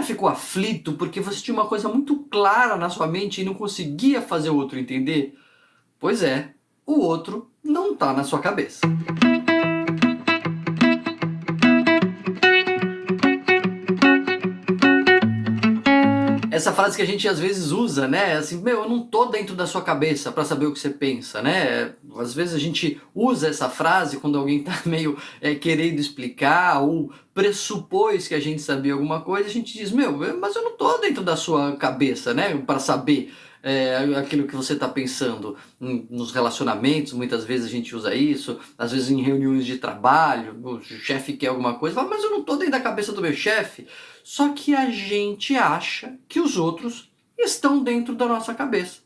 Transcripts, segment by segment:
ficou aflito porque você tinha uma coisa muito clara na sua mente e não conseguia fazer o outro entender? Pois é, o outro não está na sua cabeça. Essa frase que a gente às vezes usa, né? Assim, meu, eu não tô dentro da sua cabeça para saber o que você pensa, né? Às vezes a gente usa essa frase quando alguém tá meio querendo explicar ou pressupôs que a gente sabia alguma coisa, a gente diz, meu, mas eu não tô dentro da sua cabeça, né? Para saber aquilo que você está pensando. Nos relacionamentos, muitas vezes a gente usa isso, às vezes em reuniões de trabalho, o chefe quer alguma coisa, fala, mas eu não tô dentro da cabeça do meu chefe. Só que a gente acha que os outros estão dentro da nossa cabeça.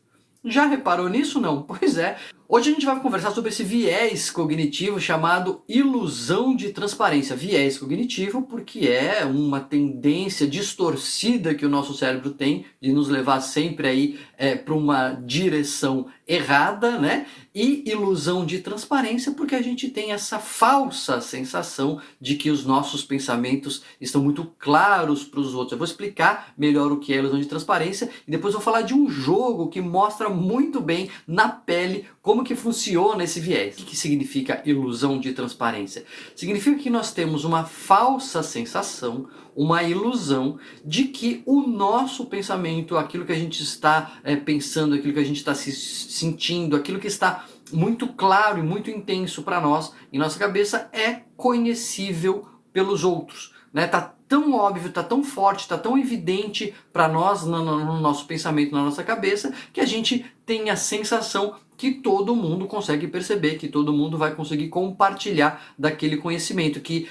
Já reparou nisso, não? Pois é. Hoje a gente vai conversar sobre esse viés cognitivo chamado ilusão de transparência. Viés cognitivo porque é uma tendência distorcida que o nosso cérebro tem de nos levar sempre aí para uma direção errada, né? E ilusão de transparência porque a gente tem essa falsa sensação de que os nossos pensamentos estão muito claros para os outros. Eu vou explicar melhor o que é ilusão de transparência e depois vou falar de um jogo que mostra muito bem na pele como que funciona esse viés. O que significa ilusão de transparência? Significa que nós temos uma falsa sensação, uma ilusão de que o nosso pensamento, aquilo que a gente está pensando, aquilo que a gente está se sentindo, aquilo que está muito claro e muito intenso para nós, em nossa cabeça, é conhecível pelos outros. Tá tão óbvio, tá tão forte, tá tão evidente para nós no nosso pensamento, na nossa cabeça, que a gente tem a sensação que todo mundo consegue perceber, que todo mundo vai conseguir compartilhar daquele conhecimento, que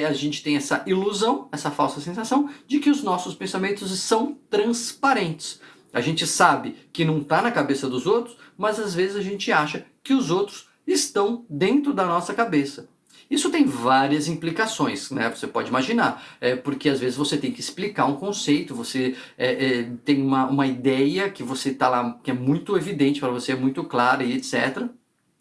a gente tem essa ilusão, essa falsa sensação de que os nossos pensamentos são transparentes. A gente sabe que não está na cabeça dos outros, mas às vezes a gente acha que os outros estão dentro da nossa cabeça. Isso tem várias implicações, né? Você pode imaginar, porque às vezes você tem que explicar um conceito, você tem uma ideia que você está lá, que é muito evidente para você, é muito clara e etc.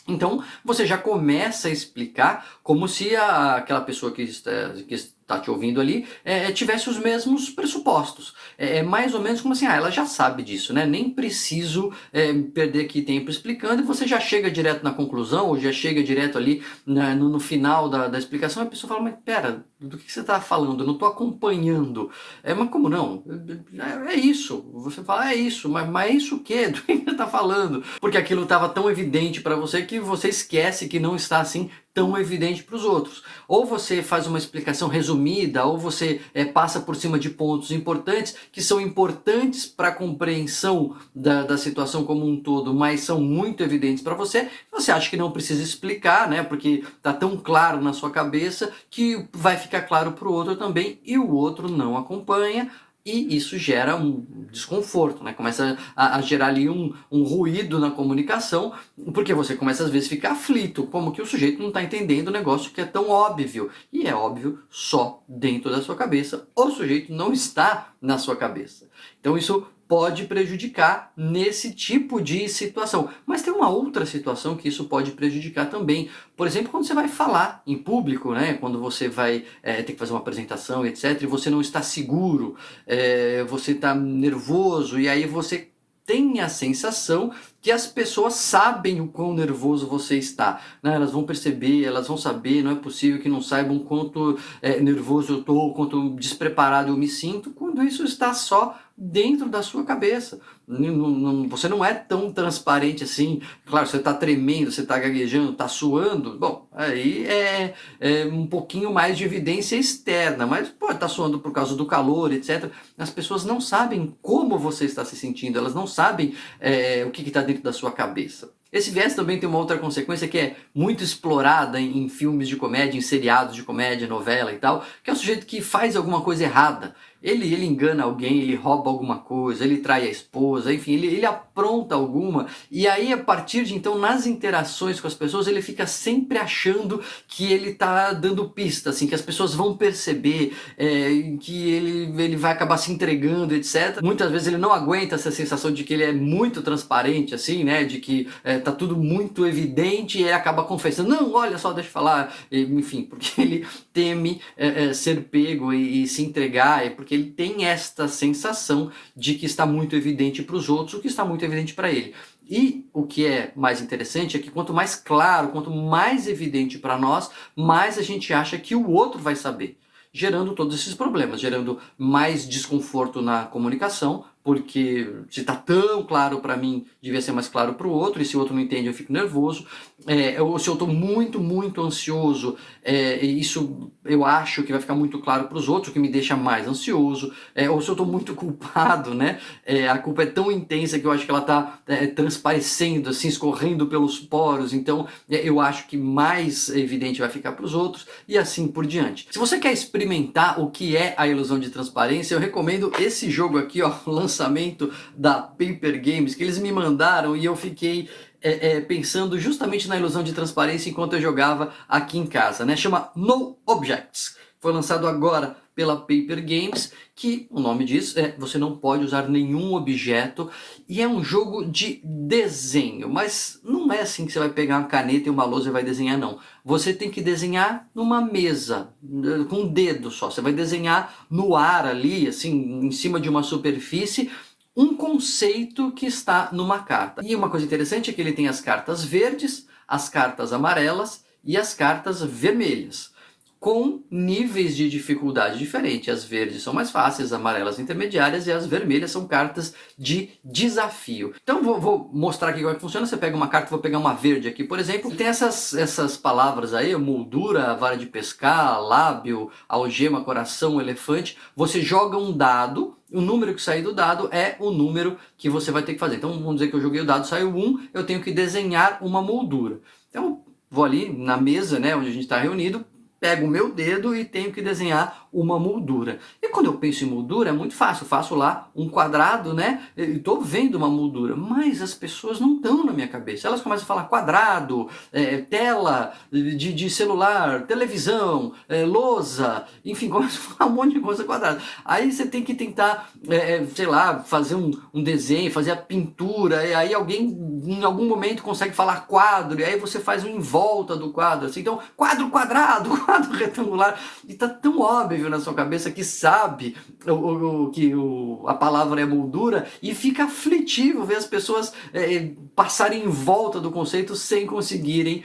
Então você já começa a explicar como se aquela pessoa que está te ouvindo ali tivesse os mesmos pressupostos. É mais ou menos como assim, ela já sabe disso, né? Nem preciso perder aqui tempo explicando e você já chega direto na conclusão ou já chega direto ali no final da explicação e a pessoa fala, mas pera, do que você está falando? Eu não estou acompanhando. Mas como não? É isso. Você fala, é isso, mas isso o quê? Do que você está falando? Porque aquilo estava tão evidente para você que você esquece que não está assim tão evidente para os outros. Ou você faz uma explicação resumida, ou você passa por cima de pontos importantes que são importantes para a compreensão da situação como um todo, mas são muito evidentes para você. Você acha que não precisa explicar, né? Porque está tão claro na sua cabeça que vai ficar claro para o outro também e o outro não acompanha. E isso gera um desconforto, né? Começa a gerar ali um ruído na comunicação, porque você começa às vezes a ficar aflito, como que o sujeito não está entendendo o negócio que é tão óbvio. E é óbvio só dentro da sua cabeça, o sujeito não está na sua cabeça. Então isso pode prejudicar nesse tipo de situação. Mas tem uma outra situação que isso pode prejudicar também. Por exemplo, quando você vai falar em público, né? Quando você vai ter que fazer uma apresentação, etc., e você não está seguro, você está nervoso, e aí você tem a sensação que as pessoas sabem o quão nervoso você está, né? Elas vão perceber, elas vão saber, não é possível que não saibam o quanto nervoso eu estou, o quanto despreparado eu me sinto, quando isso está só dentro da sua cabeça. Você não é tão transparente assim. Claro, você está tremendo, você está gaguejando, está suando, bom, aí é um pouquinho mais de evidência externa, mas pode estar suando por causa do calor, etc. As pessoas não sabem como você está se sentindo, elas não sabem o que está dentro da sua cabeça. Esse viés também tem uma outra consequência que é muito explorada em filmes de comédia, em seriados de comédia, novela e tal, que é o sujeito que faz alguma coisa errada. Ele engana alguém, ele rouba alguma coisa, ele trai a esposa, enfim, ele apronta alguma, e aí a partir de então nas interações com as pessoas ele fica sempre achando que ele tá dando pista, assim, que as pessoas vão perceber, que ele vai acabar se entregando, etc. Muitas vezes ele não aguenta essa sensação de que ele é muito transparente, assim, né, de que tá tudo muito evidente e ele acaba confessando, não, olha só, deixa eu falar, enfim, porque ele teme ser pego e se entregar, porque porque ele tem esta sensação de que está muito evidente para os outros o que está muito evidente para ele. E o que é mais interessante é que quanto mais claro, quanto mais evidente para nós, mais a gente acha que o outro vai saber, gerando todos esses problemas, gerando mais desconforto na comunicação, porque se está tão claro para mim, devia ser mais claro para o outro, e se o outro não entende eu fico nervoso, ou se eu estou muito ansioso, isso eu acho que vai ficar muito claro para os outros, o que me deixa mais ansioso, ou se eu estou muito culpado, né? A culpa é tão intensa que eu acho que ela está transparecendo, assim, escorrendo pelos poros, então eu acho que mais evidente vai ficar para os outros, e assim por diante. Se você quer experimentar o que é a ilusão de transparência, eu recomendo esse jogo aqui, ó, lançamento da Paper Games, que eles me mandaram e eu fiquei pensando justamente na ilusão de transparência enquanto eu jogava aqui em casa, né? Chama No Objects. Foi lançado agora pela Paper Games, que o nome diz você não pode usar nenhum objeto, e é um jogo de desenho, mas não é assim que você vai pegar uma caneta e uma lousa e vai desenhar, não. Você tem que desenhar numa mesa, com o dedo só, você vai desenhar no ar ali, assim, em cima de uma superfície, um conceito que está numa carta. E uma coisa interessante é que ele tem as cartas verdes, as cartas amarelas e as cartas vermelhas, com níveis de dificuldade diferentes. As verdes são mais fáceis, as amarelas intermediárias e as vermelhas são cartas de desafio. Então vou mostrar aqui como é que funciona. Você pega uma carta, vou pegar uma verde aqui, por exemplo. Tem essas palavras aí, moldura, vara de pescar, lábio, algema, coração, elefante. Você joga um dado, o número que sair do dado é o número que você vai ter que fazer. Então vamos dizer que eu joguei o dado, saiu 1, eu tenho que desenhar uma moldura. Então vou ali na mesa, né, onde a gente está reunido, pego o meu dedo e tenho que desenhar uma moldura. E quando eu penso em moldura é muito fácil, eu faço lá um quadrado, né? E estou vendo uma moldura, mas as pessoas não estão na minha cabeça. Elas começam a falar quadrado, tela de celular, televisão, lousa, enfim, começam a falar um monte de coisa quadrada. Aí você tem que tentar, sei lá, fazer um desenho, fazer a pintura, e aí alguém em algum momento consegue falar quadro, e aí você faz um em volta do quadro, assim, então quadro quadrado, quadro retangular, e tá tão óbvio na sua cabeça que sabe que a palavra é moldura, e fica aflitivo ver as pessoas passarem em volta do conceito sem conseguirem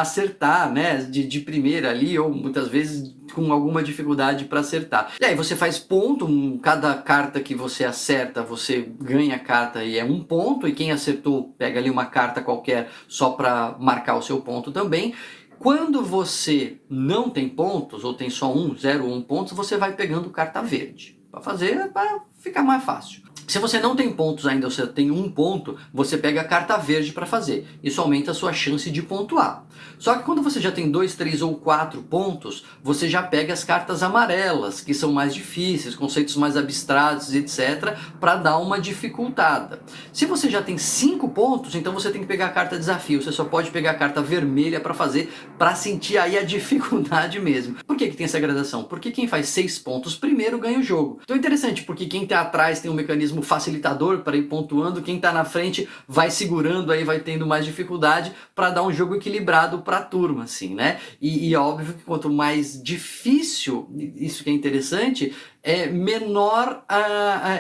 acertar, né, de primeira ali, ou muitas vezes com alguma dificuldade para acertar. E aí você faz ponto, cada carta que você acerta, você ganha a carta e é um ponto, e quem acertou pega ali uma carta qualquer só para marcar o seu ponto também. Quando você não tem pontos, ou tem só 1, 0 ou 1 pontos, você vai pegando carta verde, para ficar mais fácil. Se você não tem pontos ainda, você tem 1 ponto, você pega a carta verde para fazer. Isso aumenta a sua chance de pontuar. Só que quando você já tem 2, 3 ou 4 pontos, você já pega as cartas amarelas, que são mais difíceis, conceitos mais abstratos, etc., para dar uma dificultada. Se você já tem 5 pontos, então você tem que pegar a carta desafio. Você só pode pegar a carta vermelha para fazer, para sentir aí a dificuldade mesmo. Por que tem essa gradação? Porque quem faz 6 pontos primeiro ganha o jogo. Então é interessante, porque quem está atrás tem um mecanismo facilitador para ir pontuando, quem está na frente vai segurando, aí vai tendo mais dificuldade para dar um jogo equilibrado para a turma, assim, né? E óbvio que quanto mais difícil, isso que é interessante, é menor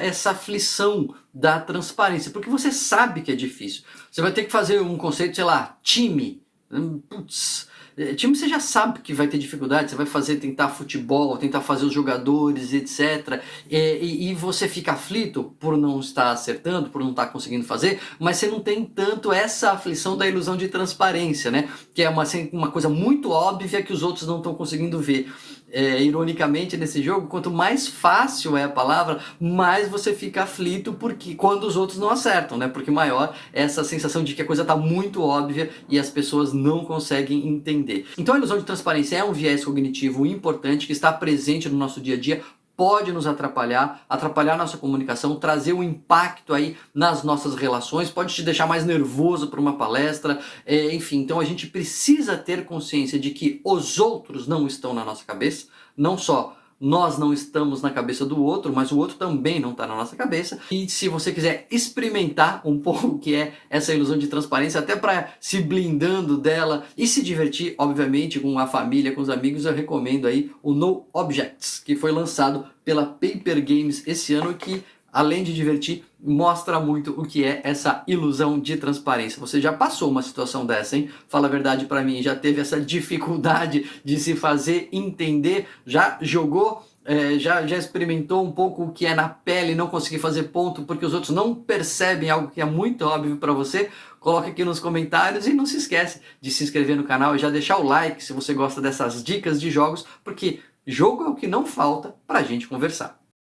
essa aflição da transparência, porque você sabe que é difícil. Você vai ter que fazer um conceito, sei lá, time. Putz, time você já sabe que vai ter dificuldade, você vai tentar futebol, tentar fazer os jogadores, etc. E você fica aflito por não estar acertando, por não estar conseguindo fazer, mas você não tem tanto essa aflição da ilusão de transparência, né? Que é uma coisa muito óbvia que os outros não estão conseguindo ver. Ironicamente, nesse jogo, quanto mais fácil é a palavra, mais você fica aflito porque quando os outros não acertam, né? Porque maior é essa sensação de que a coisa está muito óbvia e as pessoas não conseguem entender. Então a ilusão de transparência é um viés cognitivo importante que está presente no nosso dia a dia, pode nos atrapalhar nossa comunicação, trazer um impacto aí nas nossas relações, pode te deixar mais nervoso para uma palestra, enfim. Então a gente precisa ter consciência de que os outros não estão na nossa cabeça, não só nós não estamos na cabeça do outro, mas o outro também não está na nossa cabeça. E se você quiser experimentar um pouco o que é essa ilusão de transparência, até para se blindando dela e se divertir, obviamente, com a família, com os amigos, eu recomendo aí o No Objects, que foi lançado pela Paper Games esse ano, que além de divertir, mostra muito o que é essa ilusão de transparência. Você já passou uma situação dessa, hein? Fala a verdade pra mim, já teve essa dificuldade de se fazer entender, já jogou, já experimentou um pouco o que é na pele, não conseguir fazer ponto porque os outros não percebem algo que é muito óbvio pra você? Coloca aqui nos comentários e não se esquece de se inscrever no canal e já deixar o like se você gosta dessas dicas de jogos, porque jogo é o que não falta pra gente conversar.